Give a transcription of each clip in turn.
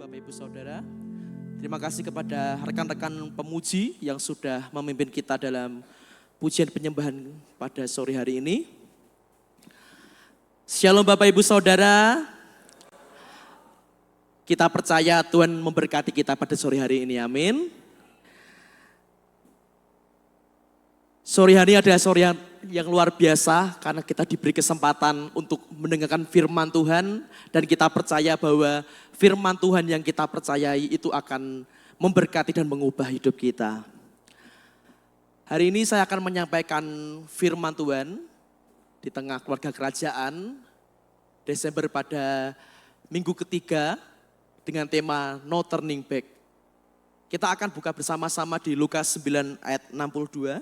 Bapak Ibu Saudara. Terima kasih kepada rekan-rekan pemuji yang sudah memimpin kita dalam pujian penyembahan pada sore hari ini. Shalom Bapak Ibu Saudara. Kita percaya Tuhan memberkati kita pada sore hari ini, amin. Sore hari ini adalah sore yang luar biasa karena kita diberi kesempatan untuk mendengarkan firman Tuhan dan kita percaya bahwa firman Tuhan yang kita percayai itu akan memberkati dan mengubah hidup kita. Hari ini saya akan menyampaikan firman Tuhan di tengah keluarga kerajaan Desember pada minggu ketiga dengan tema No Turning Back. Kita akan buka bersama-sama di Lukas 9 ayat 62.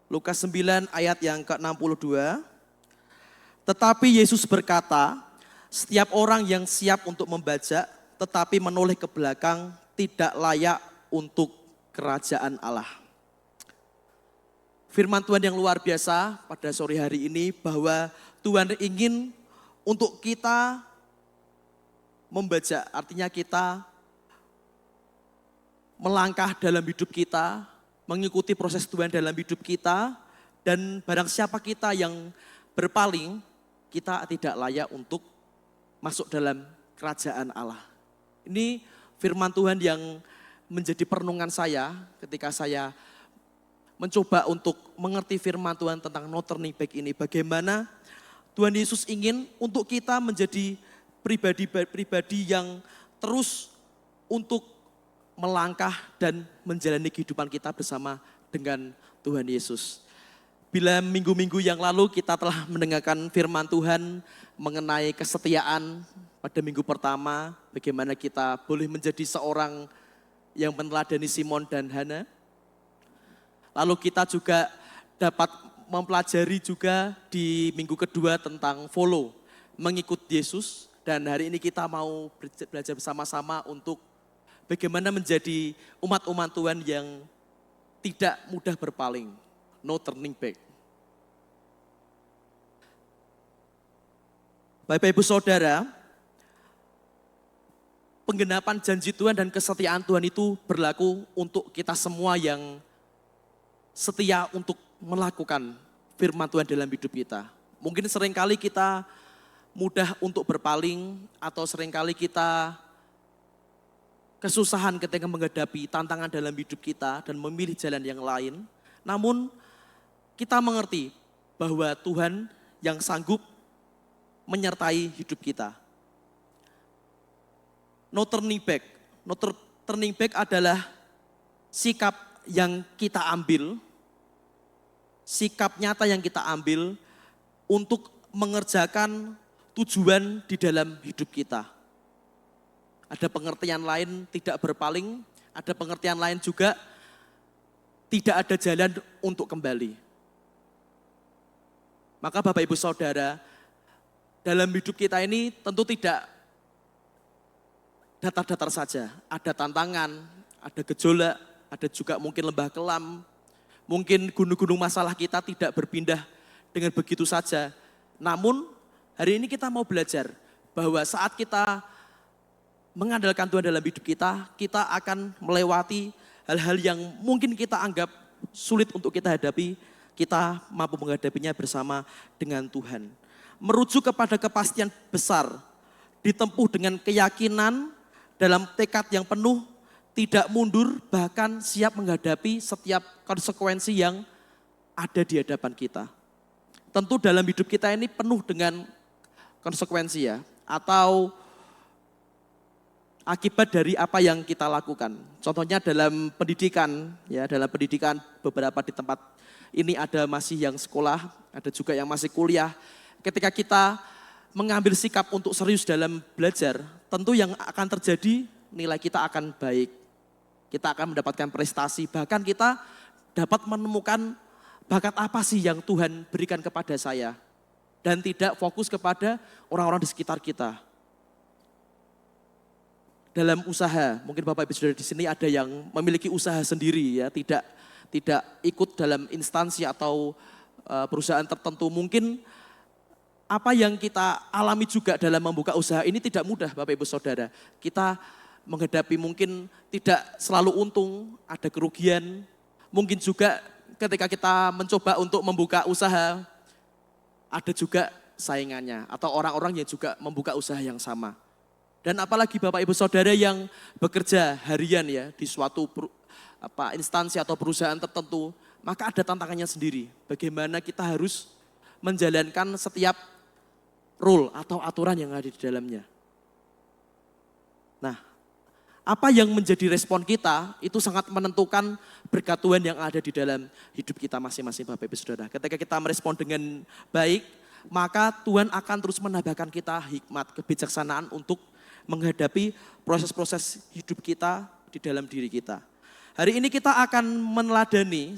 Lukas 9 ayat yang ke-62. Tetapi Yesus berkata, setiap orang yang siap untuk membajak tetapi menoleh ke belakang tidak layak untuk kerajaan Allah. Firman Tuhan yang luar biasa pada sore hari ini bahwa Tuhan ingin untuk kita membajak, artinya kita melangkah dalam hidup kita, mengikuti proses Tuhan dalam hidup kita, dan barang siapa kita yang berpaling, kita tidak layak untuk masuk dalam kerajaan Allah. Ini firman Tuhan yang menjadi perenungan saya ketika saya mencoba untuk mengerti firman Tuhan tentang no turning back ini. Bagaimana Tuhan Yesus ingin untuk kita menjadi pribadi-pribadi yang terus untuk melangkah dan menjalani kehidupan kita bersama dengan Tuhan Yesus. Bila minggu-minggu yang lalu kita telah mendengarkan firman Tuhan mengenai kesetiaan pada minggu pertama, bagaimana kita boleh menjadi seorang yang meneladani Simon dan Hana. Lalu kita juga dapat mempelajari juga di minggu kedua tentang follow, mengikut Yesus. Dan hari ini kita mau belajar bersama-sama untuk bagaimana menjadi umat-umat Tuhan yang tidak mudah berpaling, no turning back. Bapak Ibu Saudara, penggenapan janji Tuhan dan kesetiaan Tuhan itu berlaku untuk kita semua yang setia untuk melakukan firman Tuhan dalam hidup kita. Mungkin seringkali kita mudah untuk berpaling atau seringkali kita kesusahan ketika menghadapi tantangan dalam hidup kita dan memilih jalan yang lain. Namun kita mengerti bahwa Tuhan yang sanggup menyertai hidup kita. No turning back. No turning back adalah sikap yang kita ambil, sikap nyata yang kita ambil untuk mengerjakan tujuan di dalam hidup kita. Ada pengertian lain tidak berpaling, ada pengertian lain juga tidak ada jalan untuk kembali. Maka Bapak Ibu Saudara, dalam hidup kita ini tentu tidak datar-datar saja. Ada tantangan, ada gejolak, ada juga mungkin lembah kelam. Mungkin gunung-gunung masalah kita tidak berpindah dengan begitu saja. Namun hari ini kita mau belajar bahwa saat kita mengandalkan Tuhan dalam hidup kita, kita akan melewati hal-hal yang mungkin kita anggap sulit untuk kita hadapi, kita mampu menghadapinya bersama dengan Tuhan. Merujuk kepada kepastian besar, ditempuh dengan keyakinan dalam tekad yang penuh, tidak mundur, bahkan siap menghadapi setiap konsekuensi yang ada di hadapan kita. Tentu dalam hidup kita ini penuh dengan konsekuensi ya, atau akibat dari apa yang kita lakukan. Contohnya dalam pendidikan, ya dalam pendidikan beberapa di tempat ini ada masih yang sekolah, ada juga yang masih kuliah. Ketika kita mengambil sikap untuk serius dalam belajar, tentu yang akan terjadi nilai kita akan baik. Kita akan mendapatkan prestasi, bahkan kita dapat menemukan bakat apa sih yang Tuhan berikan kepada saya. Dan tidak fokus kepada orang-orang di sekitar kita. dalam usaha. Mungkin Bapak Ibu Saudara di sini ada yang memiliki usaha sendiri ya, tidak ikut dalam instansi atau perusahaan tertentu. Mungkin apa yang kita alami juga dalam membuka usaha ini tidak mudah Bapak Ibu Saudara. Kita menghadapi mungkin tidak selalu untung, ada kerugian. Mungkin juga ketika kita mencoba untuk membuka usaha, ada juga saingannya atau orang-orang yang juga membuka usaha yang sama. Dan apalagi Bapak Ibu Saudara yang bekerja harian ya di suatu instansi atau perusahaan tertentu, maka ada tantangannya sendiri. Bagaimana kita harus menjalankan setiap rule atau aturan yang ada di dalamnya. Nah, apa yang menjadi respon kita itu sangat menentukan berkat Tuhan yang ada di dalam hidup kita masing-masing Bapak Ibu Saudara. Ketika kita merespon dengan baik, maka Tuhan akan terus menambahkan kita hikmat, kebijaksanaan untuk menghadapi proses-proses hidup kita di dalam diri kita. Hari ini kita akan meneladani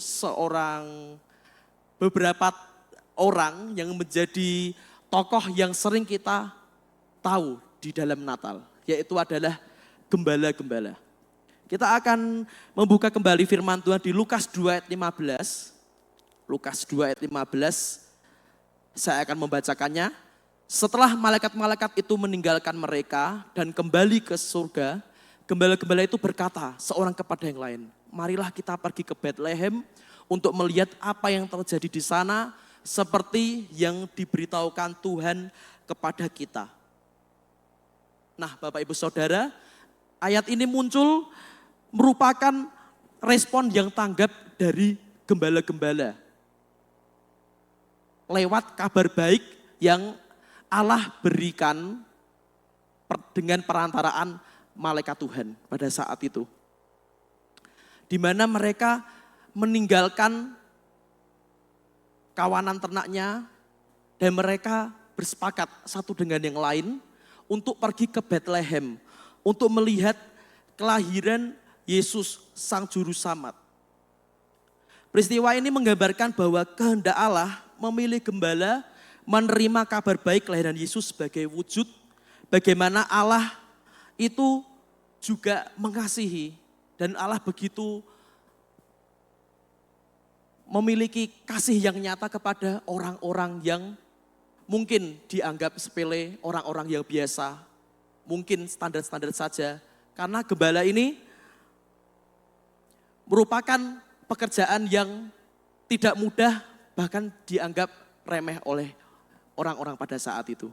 beberapa orang yang menjadi tokoh yang sering kita tahu di dalam Natal, yaitu adalah gembala-gembala. Kita akan membuka kembali firman Tuhan di Lukas 2 ayat 15. Lukas 2 ayat 15, saya akan membacakannya. Setelah malaikat-malaikat itu meninggalkan mereka dan kembali ke surga, gembala-gembala itu berkata seorang kepada yang lain, marilah kita pergi ke Betlehem untuk melihat apa yang terjadi di sana, seperti yang diberitahukan Tuhan kepada kita. Nah Bapak Ibu Saudara, ayat ini muncul merupakan respon yang tanggap dari gembala-gembala. Lewat kabar baik yang Allah berikan dengan perantaraan malaikat Tuhan pada saat itu. Di mana mereka meninggalkan kawanan ternaknya dan mereka bersepakat satu dengan yang lain untuk pergi ke Betlehem untuk melihat kelahiran Yesus Sang Juru Selamat. Peristiwa ini menggambarkan bahwa kehendak Allah memilih gembala menerima kabar baik kelahiran Yesus sebagai wujud bagaimana Allah itu juga mengasihi dan Allah begitu memiliki kasih yang nyata kepada orang-orang yang mungkin dianggap sepele, orang-orang yang biasa, mungkin standar-standar saja. Karena gembala ini merupakan pekerjaan yang tidak mudah, bahkan dianggap remeh oleh orang-orang pada saat itu.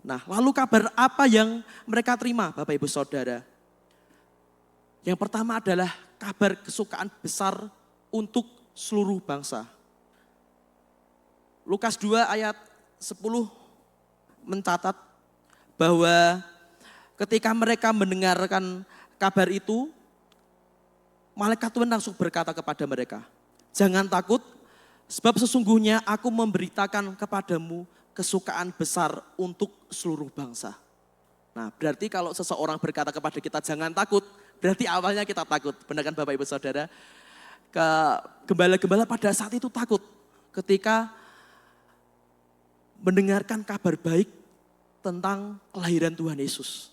Nah, lalu kabar apa yang mereka terima Bapak Ibu Saudara? Yang pertama adalah kabar kesukaan besar untuk seluruh bangsa. Lukas 2 ayat 10 mencatat bahwa ketika mereka mendengarkan kabar itu, malaikat Tuhan langsung berkata kepada mereka, jangan takut, sebab sesungguhnya aku memberitakan kepadamu kesukaan besar untuk seluruh bangsa. Nah, berarti kalau seseorang berkata kepada kita jangan takut, berarti awalnya kita takut. Benar kan Bapak Ibu Saudara? Gembala-gembala pada saat itu takut ketika mendengarkan kabar baik tentang kelahiran Tuhan Yesus.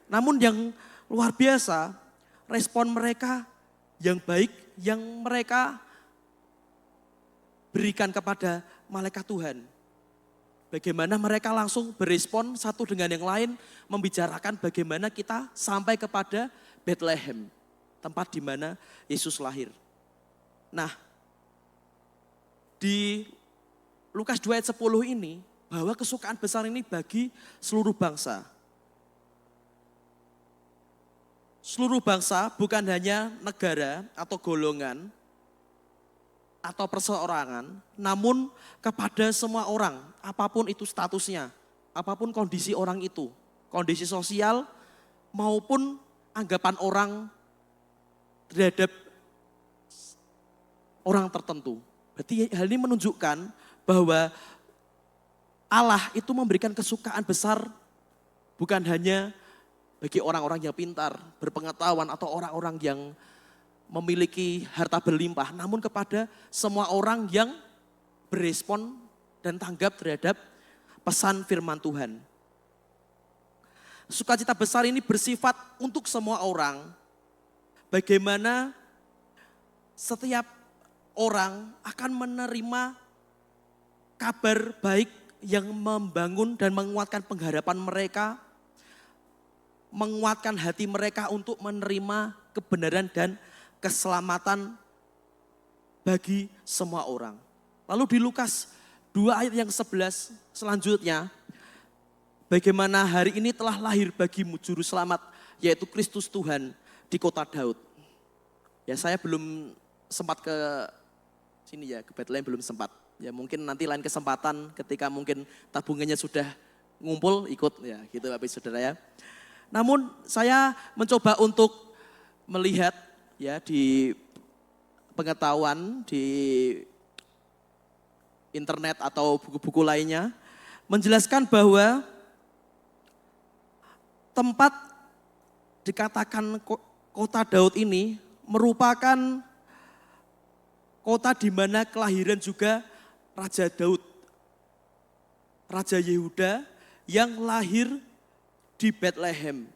Namun yang luar biasa, respon mereka yang baik yang mereka berikan kepada malaikat Tuhan. Bagaimana mereka langsung berespon satu dengan yang lain, membicarakan bagaimana kita sampai kepada Betlehem, tempat di mana Yesus lahir. Nah, di Lukas 2 ayat 10 ini, bahwa kesukaan besar ini bagi seluruh bangsa. Seluruh bangsa bukan hanya negara atau golongan atau perseorangan, namun kepada semua orang, apapun itu statusnya, apapun kondisi orang itu, kondisi sosial maupun anggapan orang terhadap orang tertentu. Berarti hal ini menunjukkan bahwa Allah itu memberikan kesukaan besar bukan hanya bagi orang-orang yang pintar, berpengetahuan atau orang-orang yang memiliki harta berlimpah, namun kepada semua orang yang berespon dan tanggap terhadap pesan firman Tuhan. Sukacita besar ini bersifat untuk semua orang. Bagaimana setiap orang akan menerima kabar baik yang membangun dan menguatkan pengharapan mereka, menguatkan hati mereka untuk menerima kebenaran dan keselamatan bagi semua orang. Lalu di Lukas 2 ayat yang 11 selanjutnya, bagaimana hari ini telah lahir bagimu juru selamat, yaitu Kristus Tuhan di kota Daud. Ya, saya belum sempat ke sini ya, ke Bethlehem belum sempat. Ya mungkin nanti lain kesempatan ketika mungkin tabungannya sudah ngumpul ikut ya gitu Bapak Saudara ya. Namun saya mencoba untuk melihat ya di pengetahuan di internet atau buku-buku lainnya menjelaskan bahwa tempat dikatakan kota Daud ini merupakan kota di mana kelahiran juga Raja Daud, Raja Yehuda yang lahir di Bethlehem.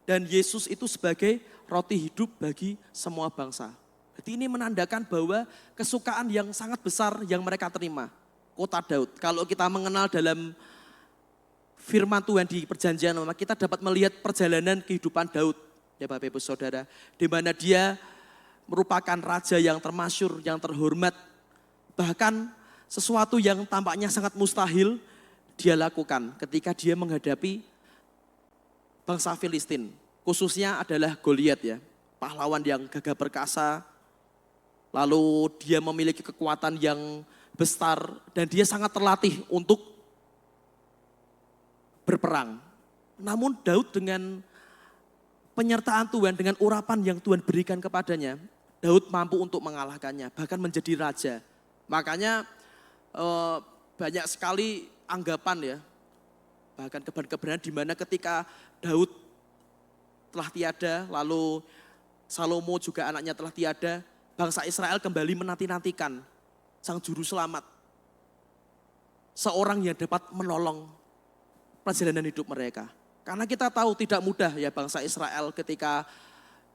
Dan Yesus itu sebagai roti hidup bagi semua bangsa. Jadi ini menandakan bahwa kesukaan yang sangat besar yang mereka terima. Kota Daud. Kalau kita mengenal dalam firman Tuhan di perjanjian lama, kita dapat melihat perjalanan kehidupan Daud. Ya Bapak Ibu Saudara. Di mana dia merupakan raja yang termasyhur, yang terhormat. Bahkan sesuatu yang tampaknya sangat mustahil dia lakukan ketika dia menghadapi bangsa Filistin. Khususnya adalah Goliat ya. Pahlawan yang gagah perkasa. Lalu dia memiliki kekuatan yang besar dan dia sangat terlatih untuk berperang. Namun Daud dengan penyertaan Tuhan, dengan urapan yang Tuhan berikan kepadanya, Daud mampu untuk mengalahkannya, bahkan menjadi raja. Makanya banyak sekali anggapan ya, bahkan kebenaran di mana ketika Daud telah tiada, lalu Salomo juga anaknya telah tiada, bangsa Israel kembali menanti-nantikan Sang Juru Selamat. Seorang yang dapat menolong perjalanan hidup mereka. Karena kita tahu tidak mudah ya bangsa Israel ketika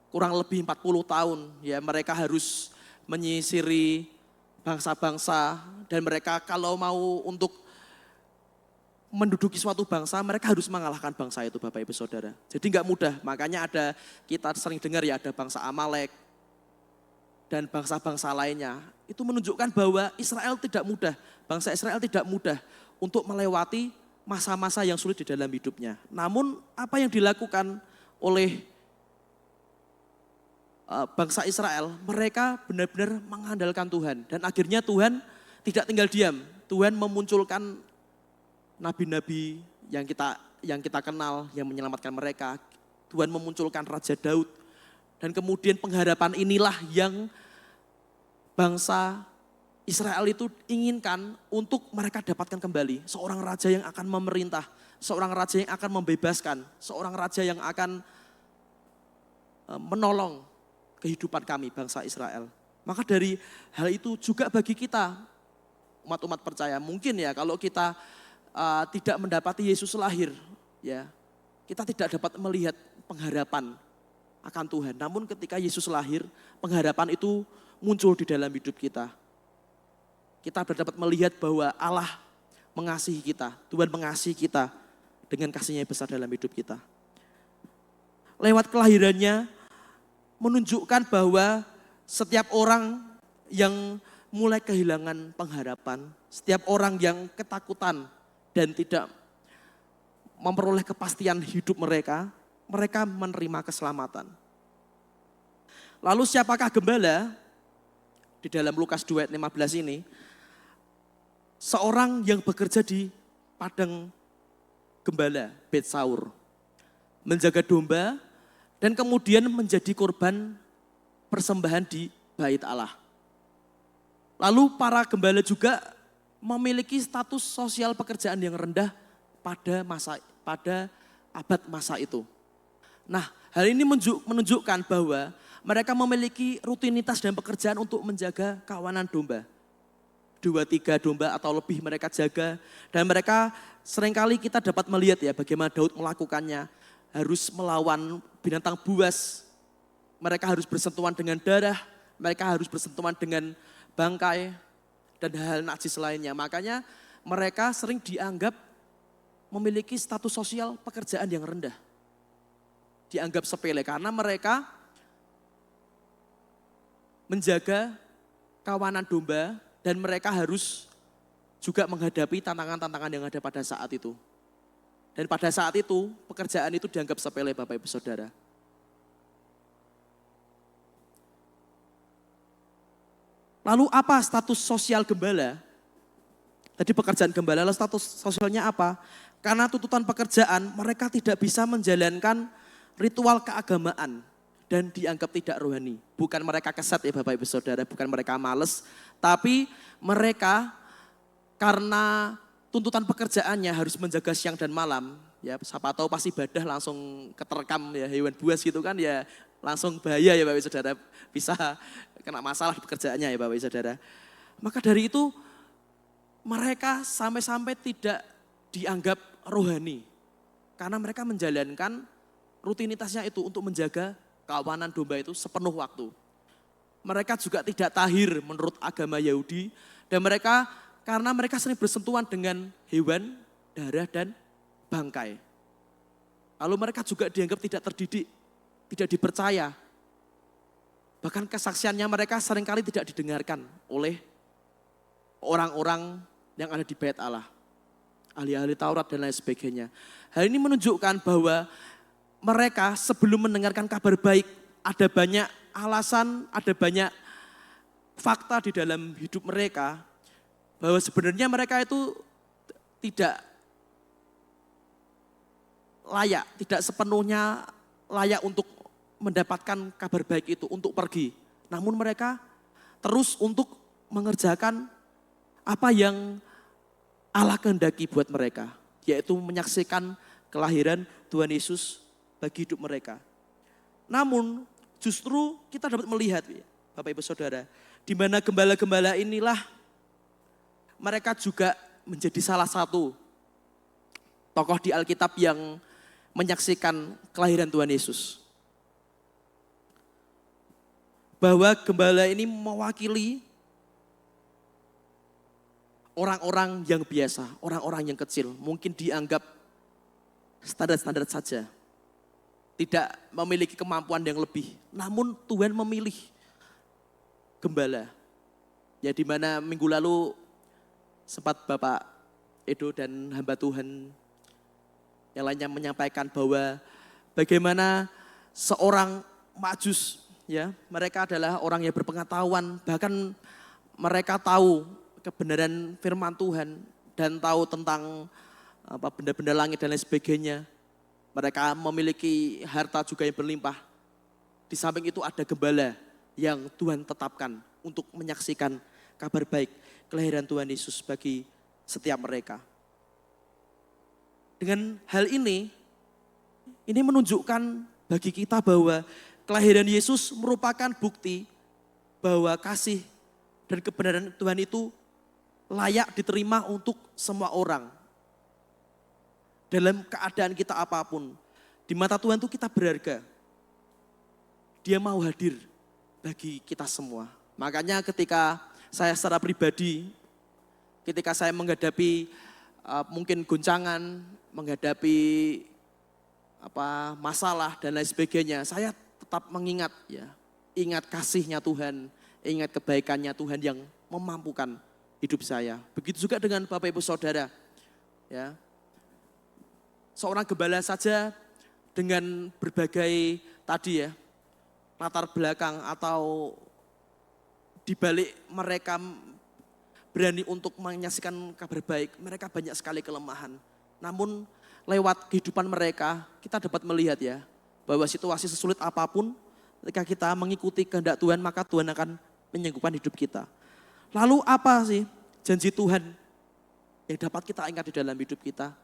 kurang lebih 40 tahun ya mereka harus menyisiri bangsa-bangsa dan mereka kalau mau untuk menduduki suatu bangsa mereka harus mengalahkan bangsa itu Bapak Ibu Saudara. Jadi nggak mudah, makanya ada kita sering dengar ya ada bangsa Amalek dan bangsa-bangsa lainnya. Itu menunjukkan bahwa Israel tidak mudah, bangsa Israel tidak mudah untuk melewati masa-masa yang sulit di dalam hidupnya. Namun apa yang dilakukan oleh bangsa Israel, mereka benar-benar mengandalkan Tuhan. Dan akhirnya Tuhan tidak tinggal diam. Tuhan memunculkan nabi-nabi yang kita kenal, yang menyelamatkan mereka. Tuhan memunculkan Raja Daud. Dan kemudian pengharapan inilah yang bangsa Israel itu inginkan untuk mereka dapatkan kembali. Seorang raja yang akan memerintah, seorang raja yang akan membebaskan, seorang raja yang akan menolong kehidupan kami bangsa Israel. Maka dari hal itu juga bagi kita umat-umat percaya, mungkin ya kalau kita tidak mendapati Yesus lahir, ya kita tidak dapat melihat pengharapan akan Tuhan. Namun ketika Yesus lahir, pengharapan itu muncul di dalam hidup kita. Kita dapat melihat bahwa Allah mengasihi kita, Tuhan mengasihi kita dengan kasih-Nya yang besar dalam hidup kita. Lewat kelahirannya menunjukkan bahwa setiap orang yang mulai kehilangan pengharapan, setiap orang yang ketakutan dan tidak memperoleh kepastian hidup mereka, mereka menerima keselamatan. Lalu siapakah gembala? Di dalam Lukas 2 ayat 15 ini, seorang yang bekerja di padang gembala Bet Saur, menjaga domba dan kemudian menjadi korban persembahan di bait Allah. Lalu para gembala juga memiliki status sosial pekerjaan yang rendah pada abad masa itu. Nah, hal ini menunjukkan bahwa mereka memiliki rutinitas dan pekerjaan untuk menjaga kawanan domba. 2-3 domba atau lebih mereka jaga. Dan mereka seringkali kita dapat melihat ya bagaimana Daud melakukannya. harus melawan binatang buas, mereka harus bersentuhan dengan darah, mereka harus bersentuhan dengan bangkai, dan hal najis lainnya. Makanya mereka sering dianggap memiliki status sosial pekerjaan yang rendah. Dianggap sepele karena mereka menjaga kawanan domba dan mereka harus juga menghadapi tantangan-tantangan yang ada pada saat itu. Dan pada saat itu pekerjaan itu dianggap sepele Bapak Ibu Saudara. Lalu apa status sosial gembala? Tadi pekerjaan gembala, lalu status sosialnya apa? Karena tuntutan pekerjaan mereka tidak bisa menjalankan ritual keagamaan dan dianggap tidak rohani. Bukan mereka kesat ya Bapak Ibu Saudara, bukan mereka males, tapi mereka karena tuntutan pekerjaannya harus menjaga siang dan malam, ya siapa tahu pasti ibadah langsung keterkam ya hewan buas gitu kan ya langsung bahaya ya Bapak Ibu Saudara, bisa kena masalah di pekerjaannya ya Bapak Ibu Saudara. Maka dari itu mereka sampai-sampai tidak dianggap rohani karena mereka menjalankan rutinitasnya itu untuk menjaga kawanan domba itu sepenuh waktu. Mereka juga tidak tahir menurut agama Yahudi dan mereka karena mereka sering bersentuhan dengan hewan, darah dan bangkai. Lalu mereka juga dianggap tidak terdidik, tidak dipercaya. Bahkan kesaksiannya mereka seringkali tidak didengarkan oleh orang-orang yang ada di bait Allah. Ahli-ahli Taurat dan lain sebagainya. Hal ini menunjukkan bahwa mereka sebelum mendengarkan kabar baik, ada banyak alasan, ada banyak fakta di dalam hidup mereka, bahwa sebenarnya mereka itu tidak layak, tidak sepenuhnya layak untuk mendapatkan kabar baik itu, untuk pergi. Namun mereka terus untuk mengerjakan apa yang Allah kehendaki buat mereka, yaitu menyaksikan kelahiran Tuhan Yesus bagi hidup mereka. Namun justru kita dapat melihat Bapak Ibu Saudara, di mana gembala-gembala inilah mereka juga menjadi salah satu tokoh di Alkitab yang menyaksikan kelahiran Tuhan Yesus. Bahwa gembala ini mewakili orang-orang yang biasa, orang-orang yang kecil, mungkin dianggap standar-standar saja. Tidak memiliki kemampuan yang lebih, namun Tuhan memilih gembala. Ya di mana minggu lalu sempat Bapak Edo dan hamba Tuhan yang lainnya menyampaikan bahwa bagaimana seorang majus, ya mereka adalah orang yang berpengetahuan, bahkan mereka tahu kebenaran firman Tuhan dan tahu tentang benda-benda langit dan lain sebagainya. Mereka memiliki harta juga yang berlimpah. Di samping itu ada gembala yang Tuhan tetapkan untuk menyaksikan kabar baik kelahiran Tuhan Yesus bagi setiap mereka. Dengan hal ini menunjukkan bagi kita bahwa kelahiran Yesus merupakan bukti bahwa kasih dan kebenaran Tuhan itu layak diterima untuk semua orang. Dalam keadaan kita apapun, di mata Tuhan itu kita berharga. Dia mau hadir bagi kita semua. Makanya ketika saya secara pribadi, ketika saya menghadapi mungkin goncangan, menghadapi masalah dan lain sebagainya, saya tetap mengingat ingat kasihnya Tuhan, ingat kebaikannya Tuhan yang memampukan hidup saya. Begitu juga dengan Bapak Ibu Saudara. Ya. Seorang gembala saja dengan berbagai tadi latar belakang atau dibalik mereka berani untuk menyaksikan kabar baik, mereka banyak sekali kelemahan. Namun lewat kehidupan mereka kita dapat melihat bahwa situasi sesulit apapun ketika kita mengikuti kehendak Tuhan maka Tuhan akan menyembuhkan hidup kita. Lalu apa sih janji Tuhan yang dapat kita ingat di dalam hidup kita?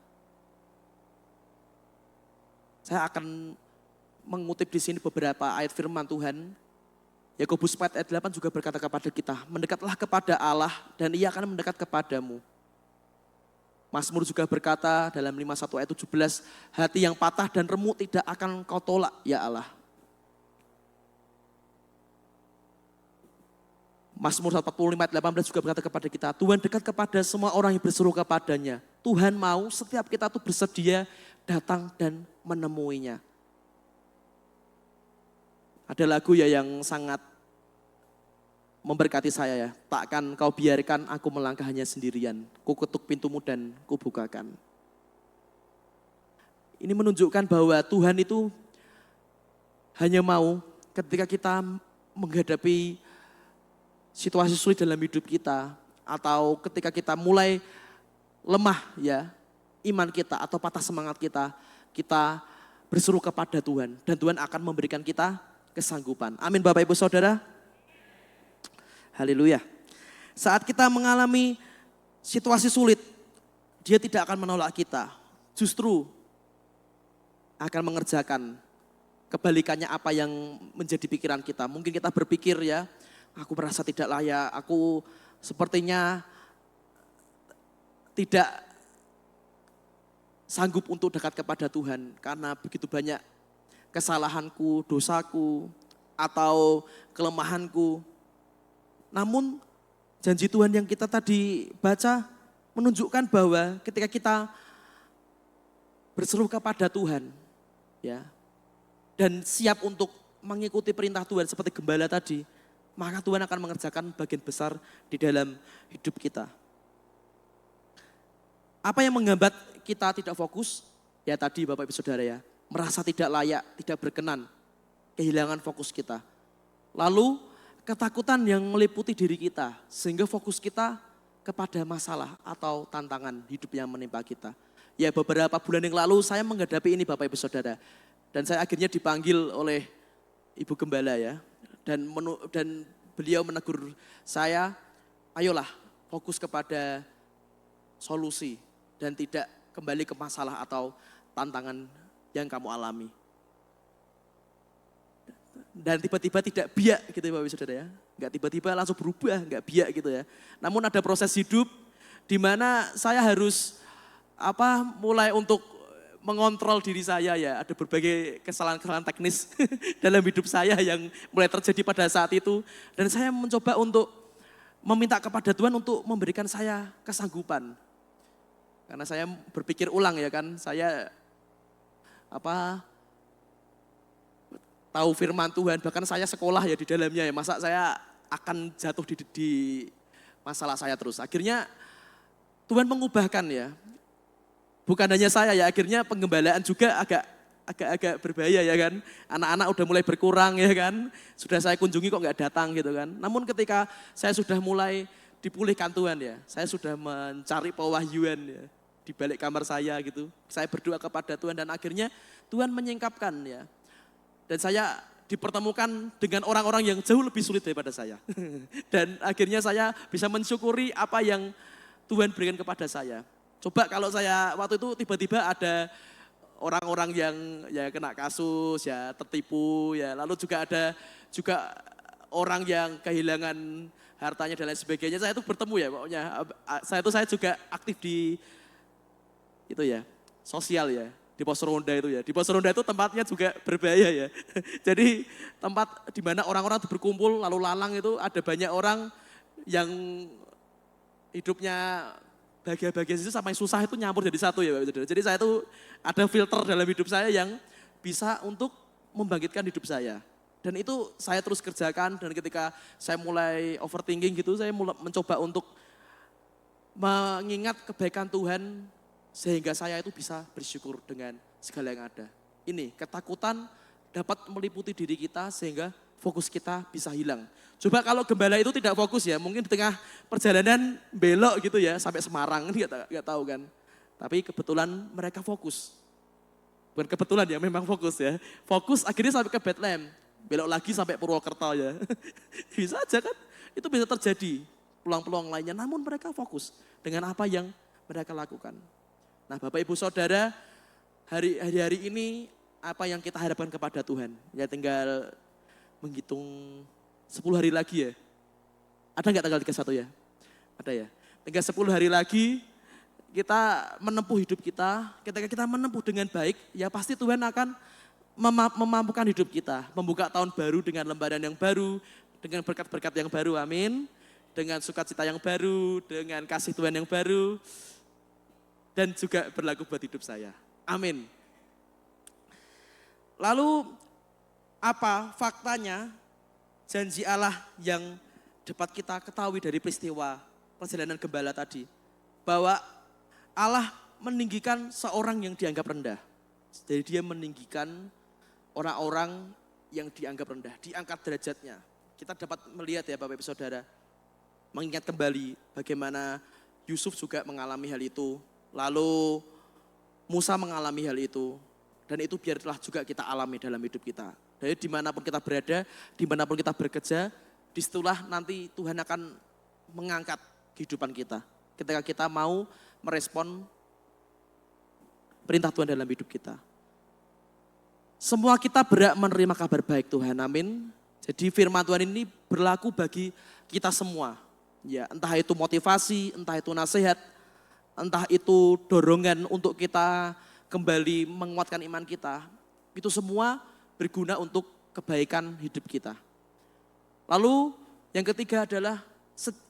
Saya akan mengutip di sini beberapa ayat firman Tuhan. Yakobus 4 ayat 8 juga berkata kepada kita, mendekatlah kepada Allah dan Ia akan mendekat kepadamu. Mazmur juga berkata dalam 51 ayat 17, hati yang patah dan remuk tidak akan kau tolak ya Allah. Mazmur 45 ayat 18 juga berkata kepada kita, Tuhan dekat kepada semua orang yang berseru kepadanya. Tuhan mau setiap kita tuh bersedia datang dan menemuinya. Ada lagu ya yang sangat memberkati saya ya. Takkan kau biarkan aku melangkah hanya sendirian. Ku ketuk pintumu dan ku bukakan. Ini menunjukkan bahwa Tuhan itu hanya mau ketika kita menghadapi situasi sulit dalam hidup kita. Atau ketika kita mulai lemah ya, iman kita atau patah semangat kita. Kita berseru kepada Tuhan. Dan Tuhan akan memberikan kita kesanggupan. Amin Bapak Ibu Saudara. Haleluya. Saat kita mengalami situasi sulit, Dia tidak akan menolak kita. Justru akan mengerjakan kebalikannya apa yang menjadi pikiran kita. Mungkin kita berpikir ya, aku merasa tidak layak, aku sepertinya tidak sanggup untuk dekat kepada Tuhan. Karena begitu banyak kesalahanku, dosaku, atau kelemahanku. Namun janji Tuhan yang kita tadi baca menunjukkan bahwa ketika kita berseru kepada Tuhan ya, dan siap untuk mengikuti perintah Tuhan seperti gembala tadi, maka Tuhan akan mengerjakan bagian besar di dalam hidup kita. Apa yang menghambat kita tidak fokus? Ya tadi Bapak Ibu Saudara ya, merasa tidak layak, tidak berkenan, kehilangan fokus kita. Lalu ketakutan yang meliputi diri kita sehingga fokus kita kepada masalah atau tantangan hidup yang menimpa kita. Ya beberapa bulan yang lalu saya menghadapi ini Bapak Ibu Saudara. Dan saya akhirnya dipanggil oleh Ibu Gembala ya. Dan beliau menegur saya, ayolah fokus kepada solusi dan tidak kembali ke masalah atau tantangan yang kamu alami. Dan tiba-tiba tidak biak gitu ya Bapak Ibu Saudara ya. Enggak tiba-tiba langsung berubah, enggak biak gitu ya. Namun ada proses hidup di mana saya harus mulai untuk mengontrol diri saya ya. Ada berbagai kesalahan-kesalahan teknis dalam hidup saya yang mulai terjadi pada saat itu. Dan saya mencoba untuk meminta kepada Tuhan untuk memberikan saya kesanggupan. Karena saya berpikir ulang ya kan, saya tahu firman Tuhan, bahkan saya sekolah ya di dalamnya ya, masa saya akan jatuh di masalah saya terus. Akhirnya Tuhan mengubahkan ya, bukan hanya saya ya, akhirnya penggembalaan juga agak berbahaya ya kan. Anak-anak udah mulai berkurang ya kan, sudah saya kunjungi kok nggak datang gitu kan. Namun ketika saya sudah mulai dipulihkan Tuhan ya, saya sudah mencari pewahyuan ya, di balik kamar saya gitu. Saya berdoa kepada Tuhan dan akhirnya Tuhan menyingkapkan ya. Dan saya dipertemukan dengan orang-orang yang jauh lebih sulit daripada saya. Dan akhirnya saya bisa mensyukuri apa yang Tuhan berikan kepada saya. Coba kalau saya waktu itu tiba-tiba ada orang-orang yang ya kena kasus, ya tertipu, ya lalu juga ada orang yang kehilangan hartanya dan lain sebagainya. Saya itu bertemu ya pokoknya. Saya juga aktif di itu ya, sosial ya. Di pos ronda itu ya. Di pos ronda itu tempatnya juga berbahaya ya. Jadi tempat di mana orang-orang berkumpul lalu lalang itu ada banyak orang yang hidupnya bahagia-bahagia itu sampai susah itu nyampur jadi satu ya. Jadi saya itu ada filter dalam hidup saya yang bisa untuk membangkitkan hidup saya. Dan itu saya terus kerjakan dan ketika saya mulai overthinking gitu saya mulai mencoba untuk mengingat kebaikan Tuhan sehingga saya itu bisa bersyukur dengan segala yang ada. Ini ketakutan dapat meliputi diri kita sehingga fokus kita bisa hilang. Coba kalau gembala itu tidak fokus ya, mungkin di tengah perjalanan belok gitu ya sampai Semarang, nggak tahu kan. Tapi kebetulan mereka fokus. Bukan kebetulan ya, memang fokus ya. Fokus akhirnya sampai ke Bethlehem, belok lagi sampai Purwokerto ya. Bisa aja kan, itu bisa terjadi peluang-peluang lainnya. Namun mereka fokus dengan apa yang mereka lakukan. Nah Bapak Ibu Saudara, hari-hari ini apa yang kita harapkan kepada Tuhan? Ya tinggal menghitung 10 hari lagi ya. Ada nggak tanggal 31 ya? Ada ya. Tinggal 10 hari lagi kita menempuh hidup kita, ketika kita menempuh dengan baik, ya pasti Tuhan akan memampukan hidup kita. Membuka tahun baru dengan lembaran yang baru, dengan berkat-berkat yang baru, amin. Dengan sukacita yang baru, dengan kasih Tuhan yang baru, dan juga berlaku buat hidup saya. Amin. Lalu apa faktanya janji Allah yang dapat kita ketahui dari peristiwa perjalanan gembala tadi? Bahwa Allah meninggikan seorang yang dianggap rendah. Jadi dia meninggikan orang-orang yang dianggap rendah, diangkat derajatnya. Kita dapat melihat ya Bapak Ibu Saudara, mengingat kembali bagaimana Yusuf juga mengalami hal itu. Lalu Musa mengalami hal itu. Dan itu biarlah juga kita alami dalam hidup kita. Jadi dimanapun kita berada, dimanapun kita bekerja, disitulah nanti Tuhan akan mengangkat kehidupan kita. Ketika kita mau merespon perintah Tuhan dalam hidup kita. Semua kita berhak menerima kabar baik Tuhan, amin. Jadi firman Tuhan ini berlaku bagi kita semua. Ya, entah itu motivasi, entah itu nasihat, entah itu dorongan untuk kita kembali menguatkan iman kita, itu semua berguna untuk kebaikan hidup kita. Lalu yang ketiga adalah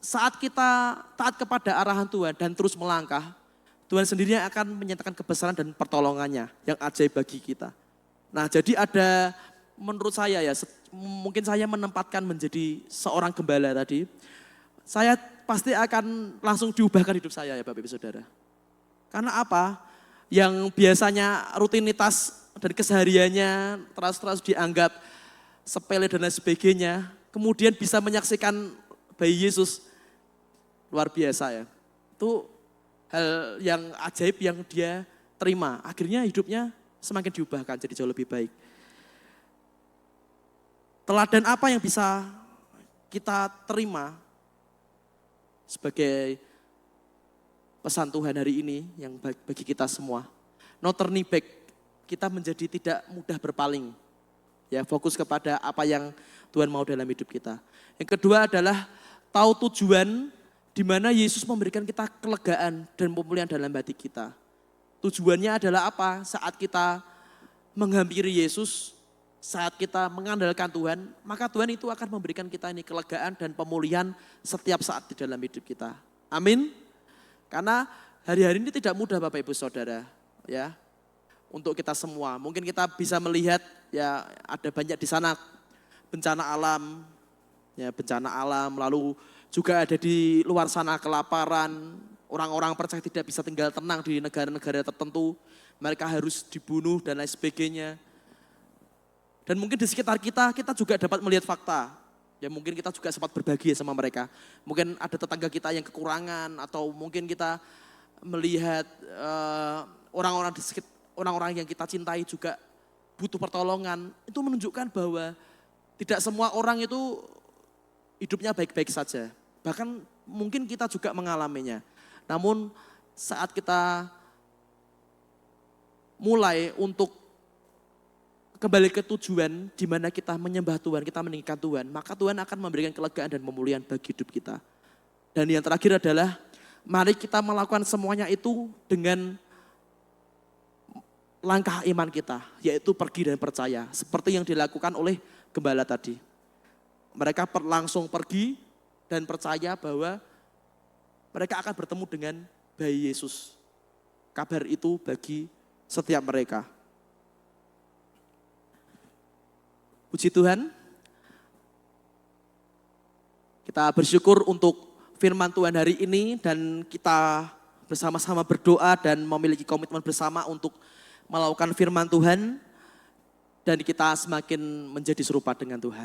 saat kita taat kepada arahan Tuhan dan terus melangkah, Tuhan sendiri akan menyatakan kebesaran dan pertolongannya yang ajaib bagi kita. Nah jadi ada menurut saya ya, mungkin saya menempatkan menjadi seorang gembala tadi, saya pasti akan langsung diubahkan hidup saya ya Bapak Ibu Saudara. Karena apa? Yang biasanya rutinitas dan kesehariannya terus dianggap sepele dan lain sebagainya, kemudian bisa menyaksikan bayi Yesus, luar biasa ya. Itu hal yang ajaib yang dia terima, akhirnya hidupnya semakin diubahkan jadi jauh lebih baik. Teladan apa yang bisa kita terima sebagai pesan Tuhan hari ini yang bagi kita semua? No turning back, kita menjadi tidak mudah berpaling. Ya, fokus kepada apa yang Tuhan mau dalam hidup kita. Yang kedua adalah tahu tujuan di mana Yesus memberikan kita kelegaan dan pemulihan dalam hati kita. Tujuannya adalah apa? Saat kita menghampiri Yesus, saat kita mengandalkan Tuhan, maka Tuhan itu akan memberikan kita ini kelegaan dan pemulihan setiap saat di dalam hidup kita. Amin. Karena hari-hari ini tidak mudah Bapak Ibu Saudara, ya. Untuk kita semua, mungkin kita bisa melihat ya ada banyak di sana bencana alam, ya bencana alam, lalu juga ada di luar sana kelaparan, orang-orang percaya tidak bisa tinggal tenang di negara-negara tertentu, mereka harus dibunuh dan lain sebagainya. Dan mungkin di sekitar kita juga dapat melihat fakta. Ya mungkin kita juga sempat berbagi sama mereka. Mungkin ada tetangga kita yang kekurangan atau mungkin kita melihat orang-orang yang kita cintai juga butuh pertolongan. Itu menunjukkan bahwa tidak semua orang itu hidupnya baik-baik saja. Bahkan mungkin kita juga mengalaminya. Namun saat kita mulai untuk kembali ke tujuan di mana kita menyembah Tuhan, kita meninggikan Tuhan, maka Tuhan akan memberikan kelegaan dan pemulihan bagi hidup kita. Dan yang terakhir adalah mari kita melakukan semuanya itu dengan langkah iman kita, yaitu pergi dan percaya. Seperti yang dilakukan oleh gembala tadi. Mereka langsung pergi dan percaya bahwa mereka akan bertemu dengan bayi Yesus. Kabar itu bagi setiap mereka. Puji Tuhan, kita bersyukur untuk firman Tuhan hari ini dan kita bersama-sama berdoa dan memiliki komitmen bersama untuk melakukan firman Tuhan dan kita semakin menjadi serupa dengan Tuhan.